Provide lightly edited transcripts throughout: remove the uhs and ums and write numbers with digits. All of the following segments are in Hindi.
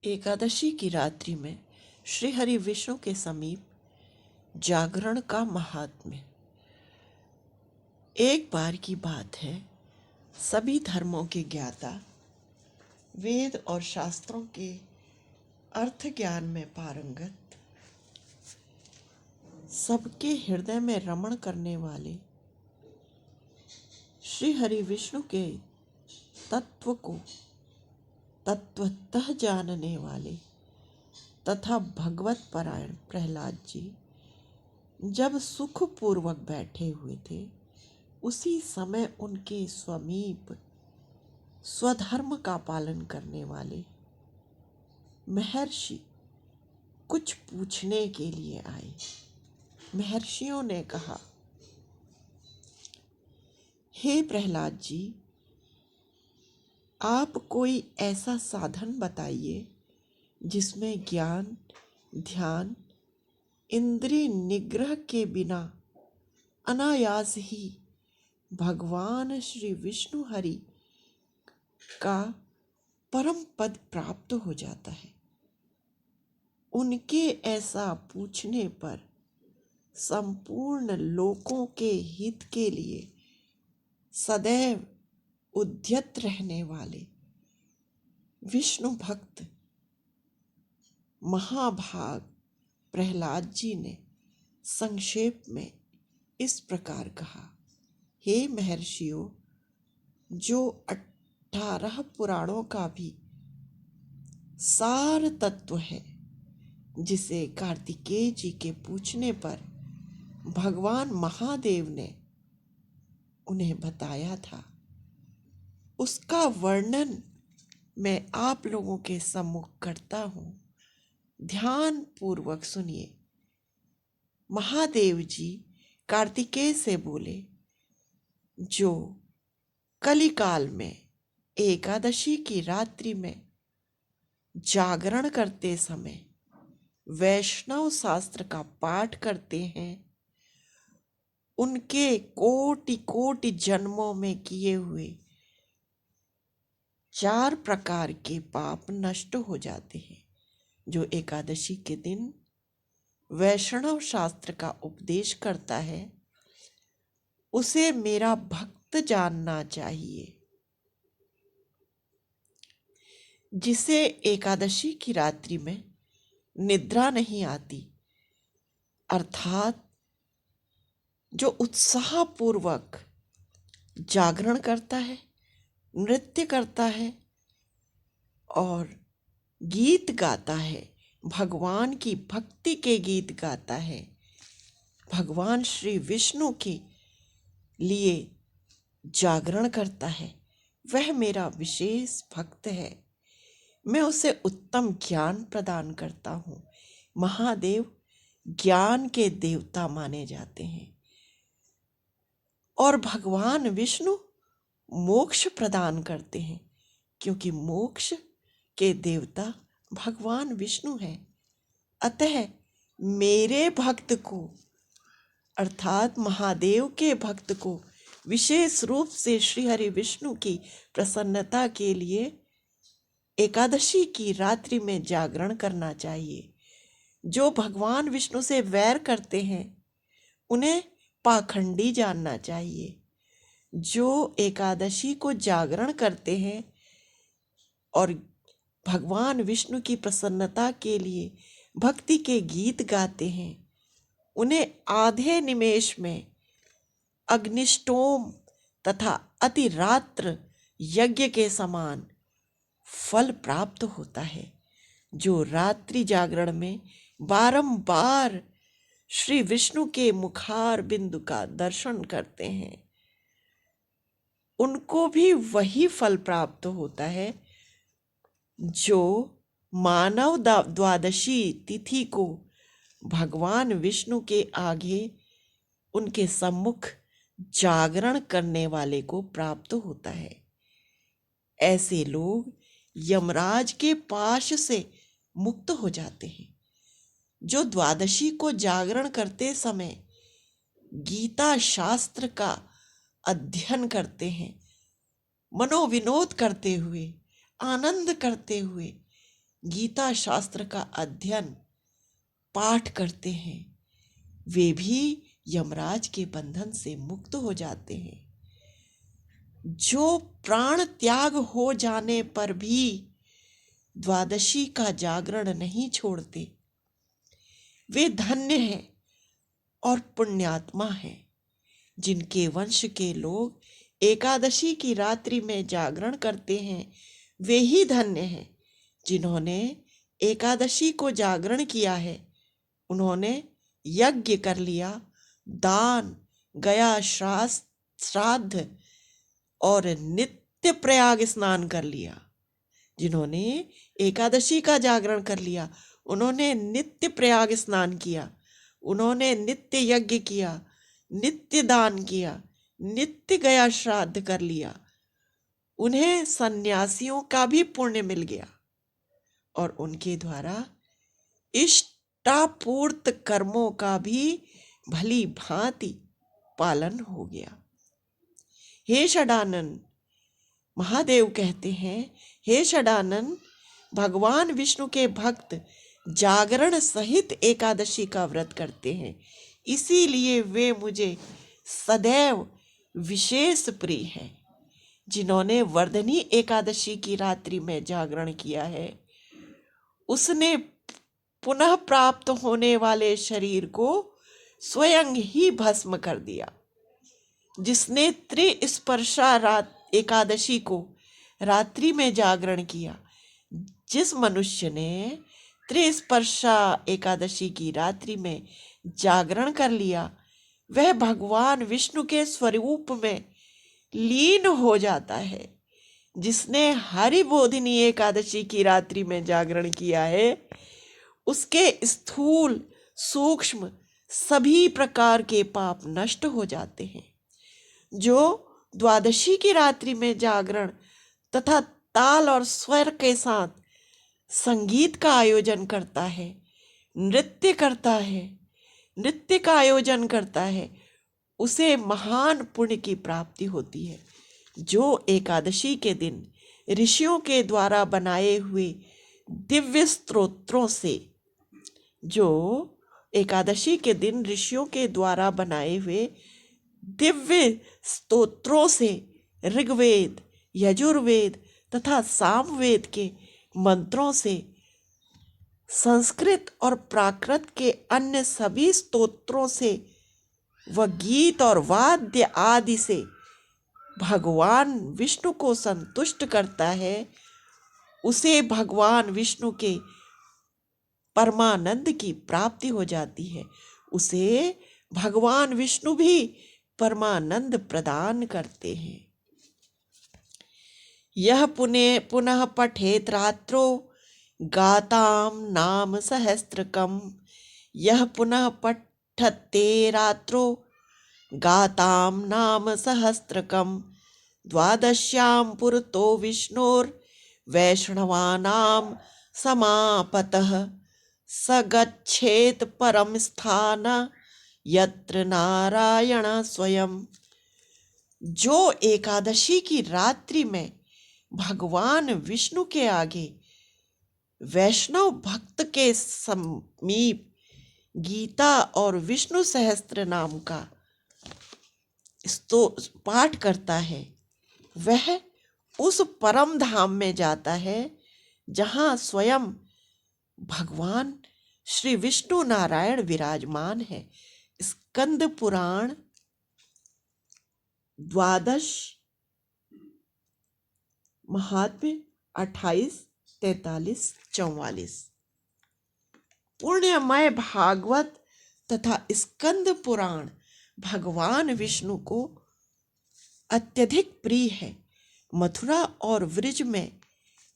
एकादशी की रात्रि में श्री हरि विष्णु के समीप जागरण का महात्म्य। एक बार की बात है, सभी धर्मों के ज्ञाता, वेद और शास्त्रों के अर्थ ज्ञान में पारंगत, सबके हृदय में रमण करने वाले श्री हरि विष्णु के तत्व को तत्वतः जानने वाले तथा भगवत परायण प्रहलाद जी जब सुखपूर्वक बैठे हुए थे, उसी समय उनके समीप स्वधर्म का पालन करने वाले महर्षि कुछ पूछने के लिए आए। महर्षियों ने कहा, हे प्रहलाद जी, आप कोई ऐसा साधन बताइए जिसमें ज्ञान, ध्यान, इंद्रिय निग्रह के बिना अनायास ही भगवान श्री विष्णु हरि का परम पद प्राप्त हो जाता है। उनके ऐसा पूछने पर संपूर्ण लोकों के हित के लिए सदैव उद्यत रहने वाले विष्णु भक्त महाभाग प्रहलाद जी ने संक्षेप में इस प्रकार कहा, हे महर्षियों, जो 18 पुराणों का भी सार तत्व है, जिसे कार्तिकेय जी के पूछने पर भगवान महादेव ने उन्हें बताया था, उसका वर्णन मैं आप लोगों के सम्मुख करता हूँ। ध्यान पूर्वक सुनिए। महादेव जी कार्तिकेय से बोले, जो कलिकाल में एकादशी की रात्रि में जागरण करते समय वैष्णव शास्त्र का पाठ करते हैं, उनके कोटि कोटि जन्मों में किए हुए 4 प्रकार के पाप नष्ट हो जाते हैं। जो एकादशी के दिन वैष्णव शास्त्र का उपदेश करता है, उसे मेरा भक्त जानना चाहिए। जिसे एकादशी की रात्रि में निद्रा नहीं आती, अर्थात जो उत्साहपूर्वक जागरण करता है, नृत्य करता है और गीत गाता है, भगवान की भक्ति के गीत गाता है, भगवान श्री विष्णु के लिए जागरण करता है, वह मेरा विशेष भक्त है। मैं उसे उत्तम ज्ञान प्रदान करता हूँ। महादेव ज्ञान के देवता माने जाते हैं और भगवान विष्णु मोक्ष प्रदान करते हैं, क्योंकि मोक्ष के देवता भगवान विष्णु हैं। अतः मेरे भक्त को, अर्थात महादेव के भक्त को विशेष रूप से श्री हरि विष्णु की प्रसन्नता के लिए एकादशी की रात्रि में जागरण करना चाहिए। जो भगवान विष्णु से वैर करते हैं, उन्हें पाखंडी जानना चाहिए। जो एकादशी को जागरण करते हैं और भगवान विष्णु की प्रसन्नता के लिए भक्ति के गीत गाते हैं, उन्हें आधे निमेष में अग्निष्टोम तथा अतिरात्र यज्ञ के समान फल प्राप्त होता है। जो रात्रि जागरण में बारंबार श्री विष्णु के मुखार बिंदु का दर्शन करते हैं, उनको भी वही फल प्राप्त होता है जो मानव द्वादशी तिथि को भगवान विष्णु के आगे उनके सम्मुख जागरण करने वाले को प्राप्त होता है। ऐसे लोग यमराज के पाश से मुक्त हो जाते हैं। जो द्वादशी को जागरण करते समय गीता शास्त्र का अध्ययन करते हैं, मनोविनोद करते हुए, आनंद करते हुए गीता शास्त्र का अध्ययन पाठ करते हैं, वे भी यमराज के बंधन से मुक्त हो जाते हैं। जो प्राण त्याग हो जाने पर भी द्वादशी का जागरण नहीं छोड़ते, वे धन्य हैं और पुण्यात्मा हैं। जिनके वंश के लोग एकादशी की रात्रि में जागरण करते हैं, वे ही धन्य हैं। जिन्होंने एकादशी को जागरण किया है, उन्होंने यज्ञ कर लिया, दान, गया श्राद्ध और नित्य प्रयाग स्नान कर लिया। जिन्होंने एकादशी का जागरण कर लिया, उन्होंने नित्य प्रयाग स्नान किया, उन्होंने नित्य यज्ञ किया, नित्य दान किया, नित्य गया श्राद्ध कर लिया। उन्हें सन्यासियों का भी पुण्य मिल गया और उनके द्वारा इष्टापूर्त कर्मों का भी भली भांति पालन हो गया। हे षडानन, महादेव कहते हैं, हे षडानन, भगवान विष्णु के भक्त जागरण सहित एकादशी का व्रत करते हैं, इसीलिए वे मुझे सदैव विशेष प्रिय हैं। जिन्होंने वर्धनी एकादशी की रात्रि में जागरण किया है, उसने पुनः प्राप्त होने वाले शरीर को स्वयं ही भस्म कर दिया। जिसने त्रिस्पर्शा एकादशी को रात्रि में जागरण किया, जिस मनुष्य ने त्रिस्पर्शा एकादशी की रात्रि में जागरण कर लिया, वह भगवान विष्णु के स्वरूप में लीन हो जाता है। जिसने हरिबोधिनी एकादशी की रात्रि में जागरण किया है, उसके स्थूल सूक्ष्म सभी प्रकार के पाप नष्ट हो जाते हैं। जो द्वादशी की रात्रि में जागरण तथा ताल और स्वर के साथ संगीत का आयोजन करता है, नृत्य का आयोजन करता है, उसे महान पुण्य की प्राप्ति होती है। जो एकादशी के दिन ऋषियों के द्वारा बनाए हुए दिव्य स्तोत्रों से ऋग्वेद, यजुर्वेद तथा सामवेद के मंत्रों से, संस्कृत और प्राकृत के अन्य सभी स्तोत्रों से व गीत और वाद्य आदि से भगवान विष्णु को संतुष्ट करता है, उसे भगवान विष्णु के परमानंद की प्राप्ति हो जाती है। उसे भगवान विष्णु भी परमानंद प्रदान करते हैं। यह पुनः पठेत रात्रो गाताम नाम सहस्त्रकम। यह पुनः पठते रात्रो गाताम नाम सहस्त्रकम। द्वादश्याम पुरतो विष्णोर वैष्णवानाम समापतः। स गच्छेत परम स्थान यत्र नारायण स्वयं। जो एकादशी की रात्रि में भगवान विष्णु के आगे वैष्णव भक्त के समीप गीता और विष्णु सहस्त्र नाम का पाठ करता है, वह उस परम धाम में जाता है जहां स्वयं भगवान श्री विष्णु नारायण विराजमान है। स्कंद पुराण 12 महात्म्य 28, 43, 44। पुण्यमय भागवत तथा स्कंद पुराण भगवान विष्णु को अत्यधिक प्रिय है। मथुरा और व्रज में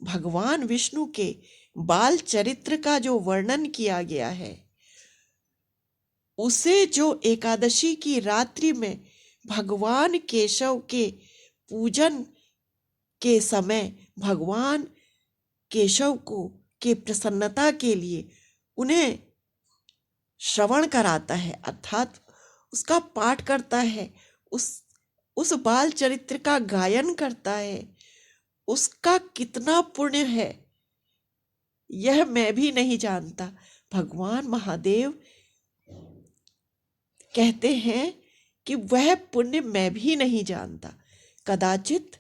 भगवान विष्णु के बाल चरित्र का जो वर्णन किया गया है, उसे जो एकादशी की रात्रि में भगवान केशव के पूजन के समय भगवान केशव को के प्रसन्नता के लिए उन्हें श्रवण कराता है, अर्थात उसका पाठ करता है, उस बाल चरित्र का गायन करता है, उसका कितना पुण्य है यह मैं भी नहीं जानता। भगवान महादेव कहते हैं कि वह पुण्य मैं भी नहीं जानता, कदाचित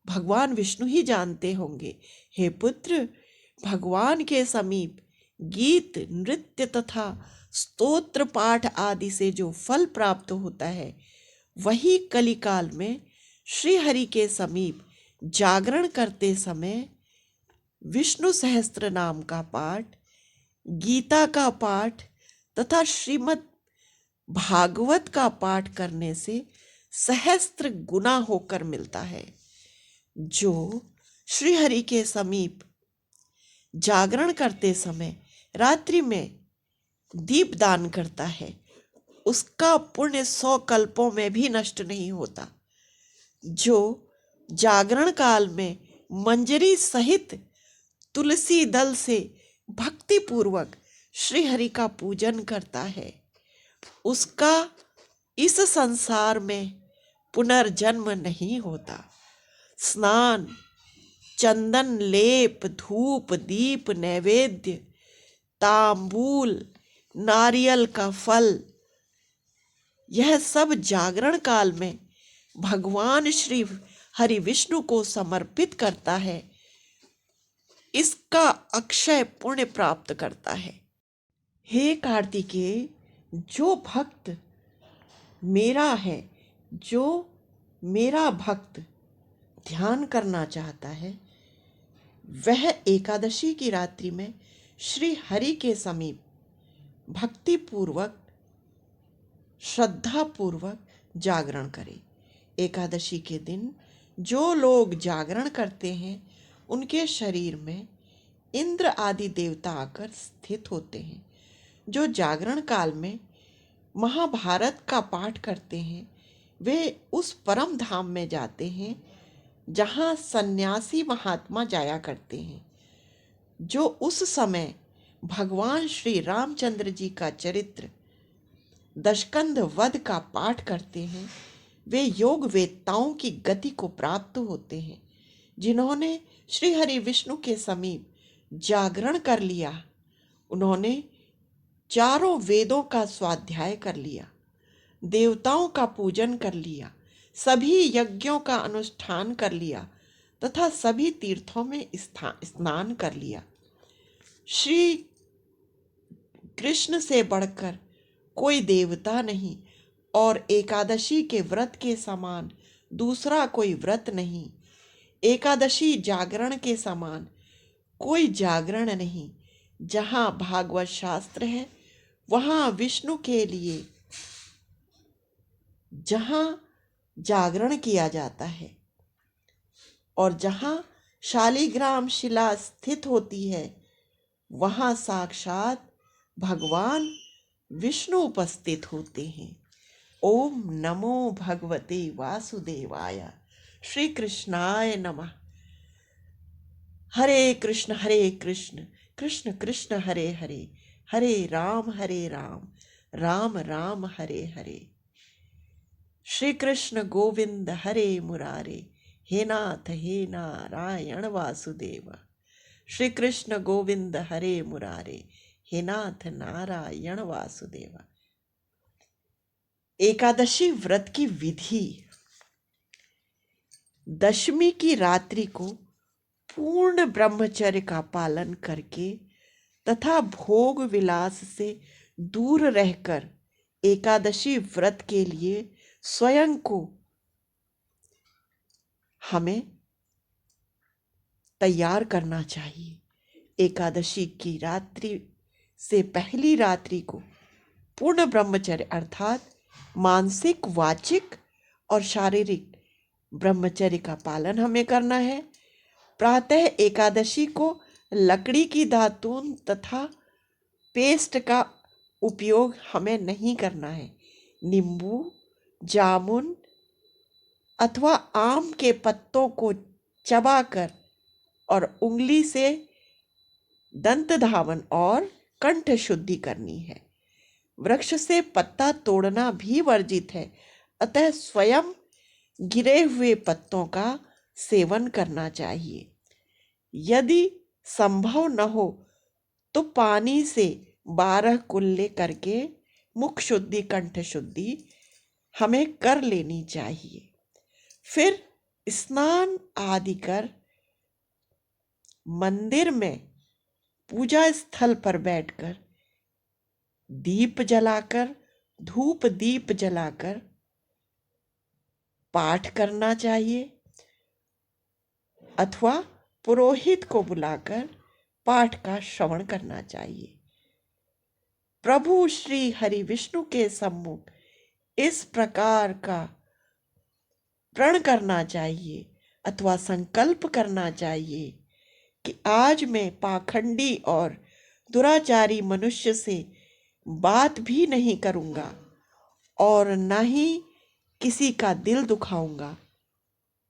भगवान विष्णु ही जानते होंगे। हे पुत्र, भगवान के समीप गीत, नृत्य तथा स्तोत्र पाठ आदि से जो फल प्राप्त होता है, वही कलिकाल में श्री हरि के समीप जागरण करते समय विष्णु सहस्त्र नाम का पाठ, गीता का पाठ तथा श्रीमद् भागवत का पाठ करने से सहस्त्र गुना होकर मिलता है। जो श्री हरि के समीप जागरण करते समय रात्रि में दीप दान करता है, उसका पुण्य 100 कल्पों में भी नष्ट नहीं होता। जो जागरण काल में मंजरी सहित तुलसी दल से भक्ति पूर्वक श्री हरि का पूजन करता है, उसका इस संसार में पुनर्जन्म नहीं होता। स्नान, चंदन लेप, धूप दीप नैवेद्य, तांबूल, नारियल का फल, यह सब जागरण काल में भगवान श्री हरि विष्णु को समर्पित करता है, इसका अक्षय पुण्य प्राप्त करता है। हे कार्तिकेय, जो भक्त मेरा है, जो मेरा भक्त ध्यान करना चाहता है, वह एकादशी की रात्रि में श्री हरि के समीप भक्ति पूर्वक, श्रद्धा पूर्वक जागरण करे। एकादशी के दिन जो लोग जागरण करते हैं, उनके शरीर में इंद्र आदि देवता आकर स्थित होते हैं। जो जागरण काल में महाभारत का पाठ करते हैं, वे उस परम धाम में जाते हैं जहाँ सन्यासी महात्मा जाया करते हैं। जो उस समय भगवान श्री रामचंद्र जी का चरित्र दशकंध वध का पाठ करते हैं, वे योग वेत्ताओं की गति को प्राप्त होते हैं। जिन्होंने श्री हरि विष्णु के समीप जागरण कर लिया, उन्होंने चारों वेदों का स्वाध्याय कर लिया, देवताओं का पूजन कर लिया, सभी यज्ञों का अनुष्ठान कर लिया तथा सभी तीर्थों में स्नान कर लिया। श्री कृष्ण से बढ़कर कोई देवता नहीं और एकादशी के व्रत के समान दूसरा कोई व्रत नहीं। एकादशी जागरण के समान कोई जागरण नहीं। जहाँ भागवत शास्त्र है, वहाँ विष्णु के लिए जहाँ जागरण किया जाता है और जहाँ शालिग्राम शिला स्थित होती है, वहाँ साक्षात भगवान विष्णु उपस्थित होते हैं। ओम नमो भगवते वासुदेवाय। श्री कृष्णाय नमः। हरे कृष्ण कृष्ण कृष्ण हरे हरे, हरे राम राम राम हरे हरे। श्री कृष्ण गोविंद हरे मुरारे, हे नाथ हे नारायण वासुदेव। श्री कृष्ण गोविंद हरे मुरारे, हे नाथ नारायण वासुदेव। एकादशी व्रत की विधि। दशमी की रात्रि को पूर्ण ब्रह्मचर्य का पालन करके तथा भोग विलास से दूर रहकर एकादशी व्रत के लिए स्वयं को हमें तैयार करना चाहिए। एकादशी की रात्रि से पहली रात्रि को पूर्ण ब्रह्मचर्य अर्थात मानसिक, वाचिक और शारीरिक ब्रह्मचर्य का पालन हमें करना है। प्रातः एकादशी को लकड़ी की दातून तथा पेस्ट का उपयोग हमें नहीं करना है। नींबू, जामुन अथवा आम के पत्तों को चबाकर और उंगली से दंत धावन और कंठ शुद्धि करनी है। वृक्ष से पत्ता तोड़ना भी वर्जित है, अतः स्वयं गिरे हुए पत्तों का सेवन करना चाहिए। यदि संभव न हो तो पानी से 12 कुल्ले करके मुख शुद्धि कंठ शुद्धि हमें कर लेनी चाहिए। फिर स्नान आदि कर मंदिर में पूजा स्थल पर बैठकर दीप जलाकर, धूप दीप जलाकर पाठ करना चाहिए अथवा पुरोहित को बुलाकर पाठ का श्रवण करना चाहिए। प्रभु श्री हरि विष्णु के सम्मुख इस प्रकार का प्रण करना चाहिए अथवा संकल्प करना चाहिए कि आज मैं पाखंडी और दुराचारी मनुष्य से बात भी नहीं करूंगा और न ही किसी का दिल दुखाऊंगा।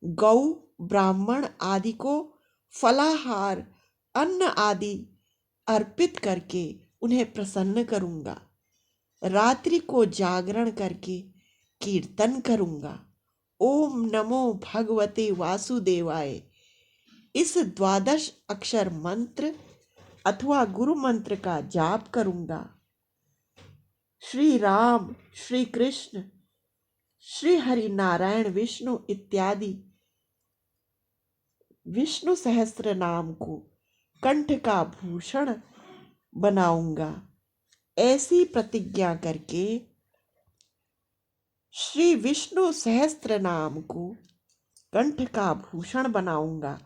गौ, ब्राह्मण आदि को फलाहार, अन्न आदि अर्पित करके उन्हें प्रसन्न करूंगा। रात्रि को जागरण करके कीर्तन करूंगा। ओम नमो भगवते वासुदेवाय इस 12 अक्षर मंत्र अथवा गुरु मंत्र का जाप करूंगा। श्री राम, श्री कृष्ण, श्री हरि नारायण विष्णु इत्यादि विष्णु सहस्त्र नाम को कंठ का भूषण बनाऊंगा। ऐसी प्रतिज्ञा करके श्री विष्णु सहस्त्र नाम को कंठ का भूषण बनाऊंगा।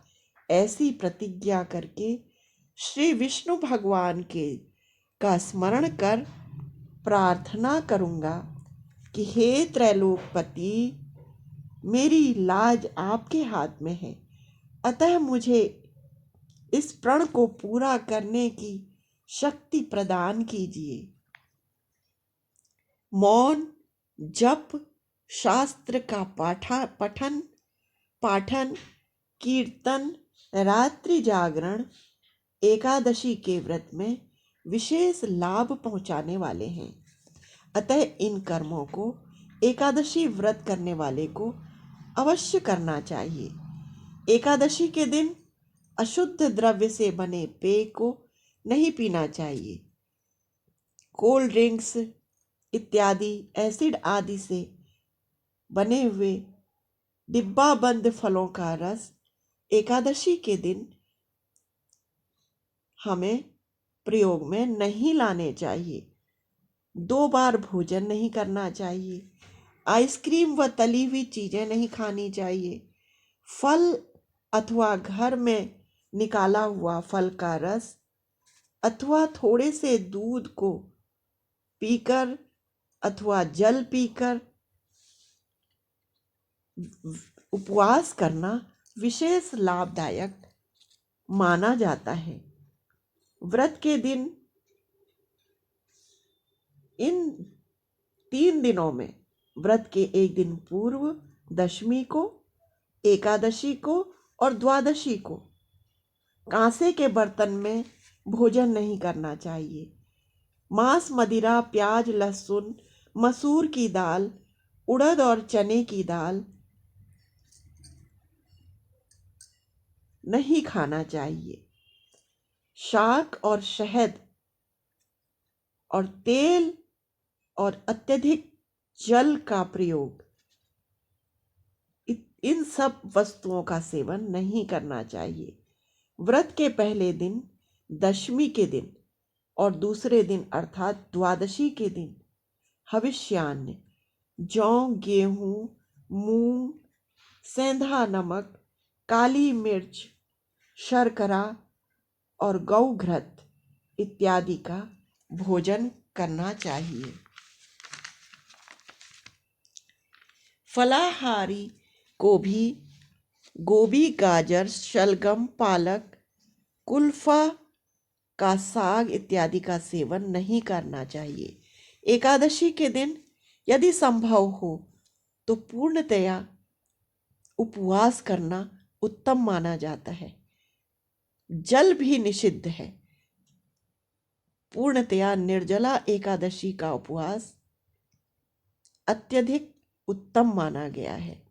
ऐसी प्रतिज्ञा करके श्री विष्णु भगवान के का स्मरण कर प्रार्थना करूंगा कि हे त्रैलोकपति, मेरी लाज आपके हाथ में है, अतः मुझे इस प्रण को पूरा करने की शक्ति प्रदान कीजिए। मौन, जप, शास्त्र का पाठन, कीर्तन, रात्रि जागरण एकादशी के व्रत में विशेष लाभ पहुंचाने वाले हैं। अतः इन कर्मों को एकादशी व्रत करने वाले को अवश्य करना चाहिए। एकादशी के दिन अशुद्ध द्रव्य से बने पेय को नहीं पीना चाहिए। कोल्ड ड्रिंक्स इत्यादि एसिड आदि से बने हुए डिब्बाबंद फलों का रस एकादशी के दिन हमें प्रयोग में नहीं लाने चाहिए। 2 बार भोजन नहीं करना चाहिए। आइसक्रीम व तली हुई चीजें नहीं खानी चाहिए। फल अथवा घर में निकाला हुआ फल का रस अथवा थोड़े से दूध को पीकर अथवा जल पीकर उपवास करना विशेष लाभदायक माना जाता है। व्रत के दिन इन 3 दिनों में व्रत के एक दिन पूर्व दशमी को, एकादशी को और द्वादशी को कांसे के बर्तन में भोजन नहीं करना चाहिए। मांस, मदिरा, प्याज, लहसुन, मसूर की दाल, उड़द और चने की दाल नहीं खाना चाहिए। शाक और शहद और तेल और अत्यधिक जल का प्रयोग, इन सब वस्तुओं का सेवन नहीं करना चाहिए। व्रत के पहले दिन, दशमी के दिन और दूसरे दिन अर्थात द्वादशी के दिन हविष्यान्न, जौ, गेहूं, मूंग, सेंधा नमक, काली मिर्च, शर्करा और गौघृत इत्यादि का भोजन करना चाहिए। फलाहारी को भी गोभी, गाजर, शलगम, पालक, कुल्फा का साग इत्यादि का सेवन नहीं करना चाहिए। एकादशी के दिन यदि संभव हो तो पूर्णतया उपवास करना उत्तम माना जाता है। जल भी निषिद्ध है। पूर्णतया निर्जला एकादशी का उपवास अत्यधिक उत्तम माना गया है।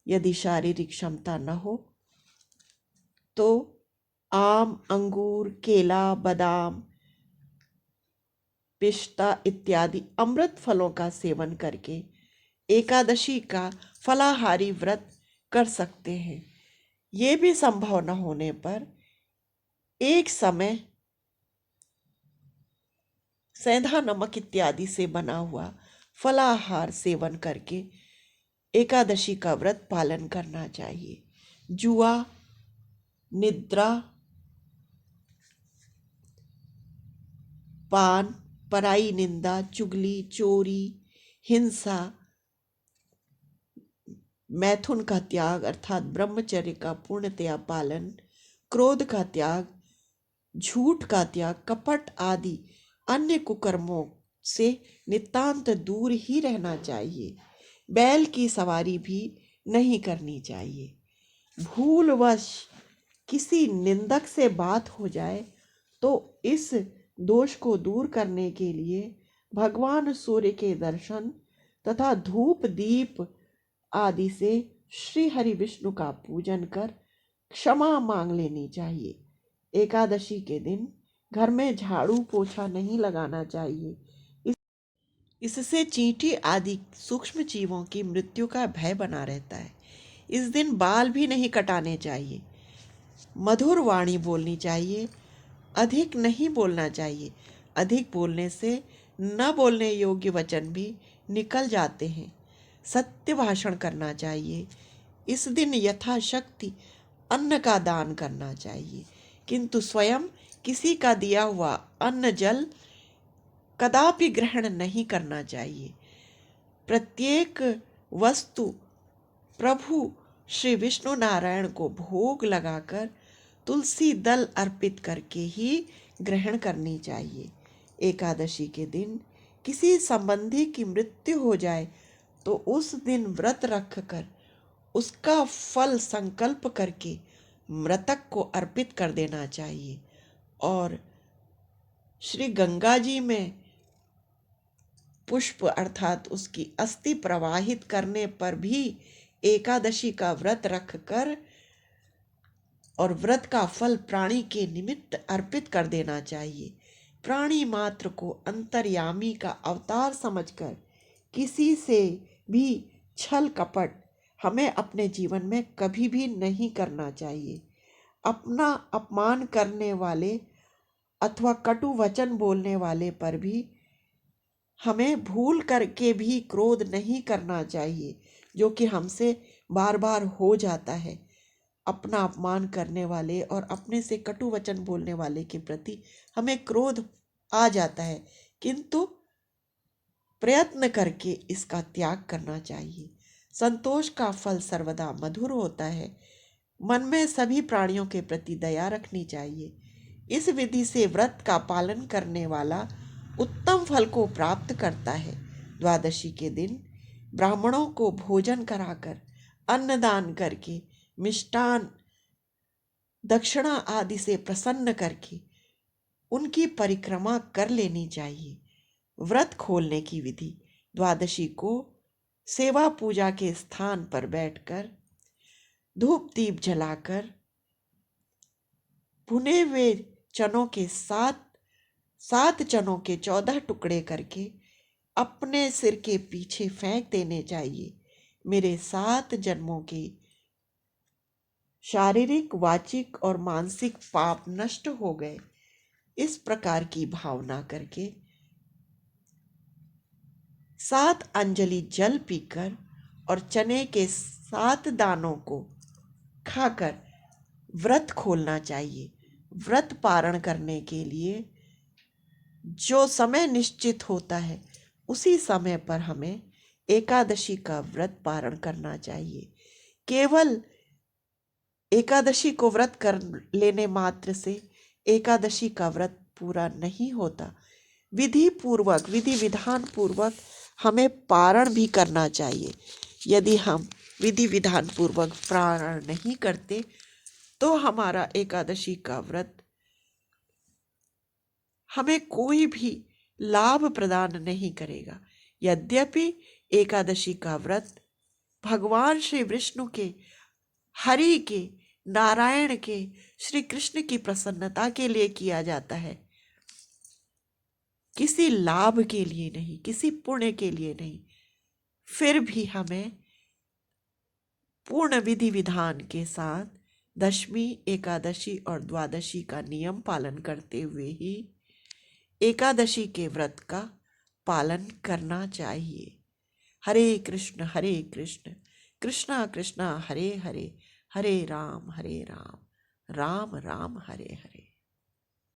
यदि शारीरिक क्षमता न हो तो आम, अंगूर, केला, बादाम, पिस्ता इत्यादि अमृत फलों का सेवन करके एकादशी का फलाहारी व्रत कर सकते हैं। ये भी संभव न होने पर एक समय सेंधा नमक इत्यादि से बना हुआ फलाहार सेवन करके एकादशी का व्रत पालन करना चाहिए। जुआ, निद्रा, पान, पराई निंदा, चुगली, चोरी, हिंसा, मैथुन का त्याग अर्थात ब्रह्मचर्य का पूर्णतया पालन, क्रोध का त्याग, झूठ का त्याग, कपट आदि अन्य कुकर्मों से नितांत दूर ही रहना चाहिए। बैल की सवारी भी नहीं करनी चाहिए। भूलवश किसी निंदक से बात हो जाए तो इस दोष को दूर करने के लिए भगवान सूर्य के दर्शन तथा धूप दीप आदि से श्री हरि विष्णु का पूजन कर क्षमा मांग लेनी चाहिए। एकादशी के दिन घर में झाड़ू पोछा नहीं लगाना चाहिए। इससे चींटी आदि सूक्ष्म जीवों की मृत्यु का भय बना रहता है। इस दिन बाल भी नहीं कटाने चाहिए। मधुर वाणी बोलनी चाहिए, अधिक नहीं बोलना चाहिए। अधिक बोलने से न बोलने योग्य वचन भी निकल जाते हैं। सत्य भाषण करना चाहिए। इस दिन यथाशक्ति अन्न का दान करना चाहिए, किंतु स्वयं किसी का दिया हुआ अन्न जल कदापि ग्रहण नहीं करना चाहिए। प्रत्येक वस्तु प्रभु श्री विष्णु नारायण को भोग लगाकर तुलसी दल अर्पित करके ही ग्रहण करनी चाहिए। एकादशी के दिन किसी संबंधी की मृत्यु हो जाए तो उस दिन व्रत रखकर उसका फल संकल्प करके मृतक को अर्पित कर देना चाहिए और श्री गंगा जी में पुष्प अर्थात उसकी अस्थि प्रवाहित करने पर भी एकादशी का व्रत रखकर और व्रत का फल प्राणी के निमित्त अर्पित कर देना चाहिए। प्राणी मात्र को अंतर्यामी का अवतार समझकर किसी से भी छल कपट हमें अपने जीवन में कभी भी नहीं करना चाहिए। अपना अपमान करने वाले अथवा कटु वचन बोलने वाले पर भी हमें भूल करके भी क्रोध नहीं करना चाहिए, जो कि हमसे बार बार हो जाता है। अपना अपमान करने वाले और अपने से कटु वचन बोलने वाले के प्रति हमें क्रोध आ जाता है, किंतु प्रयत्न करके इसका त्याग करना चाहिए। संतोष का फल सर्वदा मधुर होता है। मन में सभी प्राणियों के प्रति दया रखनी चाहिए। इस विधि से व्रत का पालन करने वाला उत्तम फल को प्राप्त करता है। द्वादशी के दिन ब्राह्मणों को भोजन कराकर अन्नदान करके मिष्टान दक्षिणा आदि से प्रसन्न करके उनकी परिक्रमा कर लेनी चाहिए। व्रत खोलने की विधि: द्वादशी को सेवा पूजा के स्थान पर बैठकर धूप दीप जलाकर भुने हुए चनों के सात चनों के 14 टुकड़े करके अपने सिर के पीछे फेंक देने चाहिए। मेरे 7 जन्मों के शारीरिक, वाचिक और मानसिक पाप नष्ट हो गए। इस प्रकार की भावना करके 7 अंजलि जल पीकर और चने के 7 दानों को खाकर व्रत खोलना चाहिए। व्रत पारण करने के लिए जो समय निश्चित होता है उसी समय पर हमें एकादशी का व्रत पारण करना चाहिए। केवल एकादशी को व्रत कर लेने मात्र से एकादशी का व्रत पूरा नहीं होता। विधि विधान पूर्वक हमें पारण भी करना चाहिए। यदि हम विधि विधान पूर्वक पारण नहीं करते तो हमारा एकादशी का व्रत हमें कोई भी लाभ प्रदान नहीं करेगा। यद्यपि एकादशी का व्रत भगवान श्री विष्णु के, हरि के नारायण के, श्री कृष्ण की प्रसन्नता के लिए किया जाता है, किसी लाभ के लिए नहीं, किसी पुण्य के लिए नहीं। फिर भी हमें पूर्ण विधि विधान के साथ दशमी, एकादशी और द्वादशी का नियम पालन करते हुए ही एकादशी के व्रत का पालन करना चाहिए। हरे कृष्ण कृष्णा कृष्णा हरे हरे, हरे राम राम राम हरे हरे।